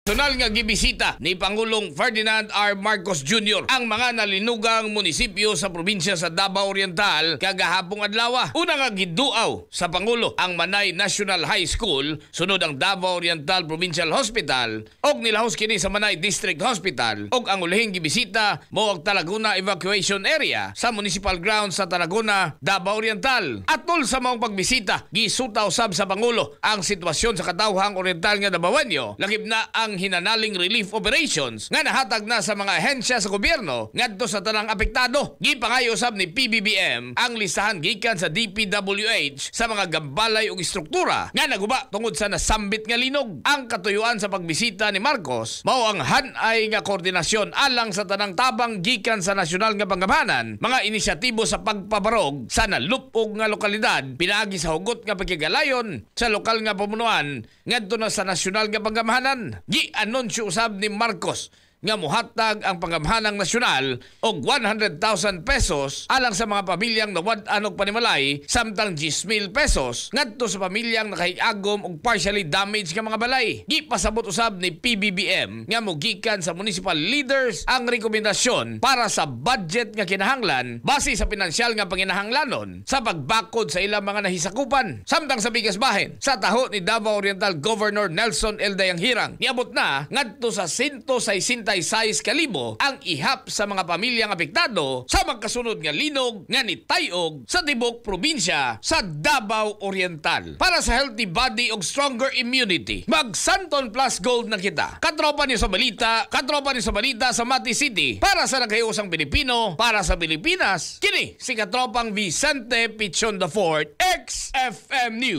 Personal nga gibisita ni Pangulong Ferdinand R. Marcos Jr. ang mga nalinugang munisipyo sa probinsya sa Davao Oriental kagahapong adlaw. Una nga giduaw sa Pangulo ang Manay National High School, sunod ang Davao Oriental Provincial Hospital og nilahos kini sa Manay District Hospital og ang ulihing gibisita mo ang Talaguna Evacuation Area sa Municipal Grounds sa Talaguna, Davao Oriental. Atol sa maong pagbisita, gisuta usab sa Pangulo ang sitwasyon sa katawhang Oriental nga Davaoenyo, lakip na ang hinanaling relief operations nga nahatag na sa mga ahensya sa gobyerno ngadto sa tanang apektado. Gipangayo usab ni PBBM ang listahan gikan sa DPWH sa mga gambalay ug istruktura nga naguba tungod sa nasambit nga linog. Ang katuyuan sa pagbisita ni Marcos mao ang hanay nga koordinasyon alang sa tanang tabang gikan sa nasyonal nga panggamhanan, mga inisyatibo sa pagpabarog sa nalupog nga lokalidad pinaagi sa hugot nga pagkigalayon sa lokal nga pamunuan ngadto na sa nasyonal nga panggamhanan. Gi-anunsyo usab ni Marcos nga muhatag ang panggamhanang nasyonal og 100,000 pesos alang sa mga pamilyang nawad-an og panimalay samtang 10,000 pesos ngadto sa pamilyang nakahiagom og partially damaged nga mga balay. Gipasabot usab ni PBBM nga mogikan sa municipal leaders ang rekomendasyon para sa budget nga kinahanglan base sa pinansyal nga panginahanglanon sa pagbakod sa ilang mga nahisakupan. Samtang sa bigas bahin sa taho ni Davao Oriental Governor Nelson L. Dayanghirang niabot na ngadto sa 166,000 ang ihap sa mga pamilyang apektado sa magkasunod nga linog nga nitayog sa tibok probinsya sa Davao Oriental. Para sa healthy body ug stronger immunity, mag Santon Plus Gold na kita. Katropa ni sa balita, sa Mati City. Para sa nagkayusang Pilipino, para sa Pilipinas, kini si katropang Vicente Pichon IV, XFM News.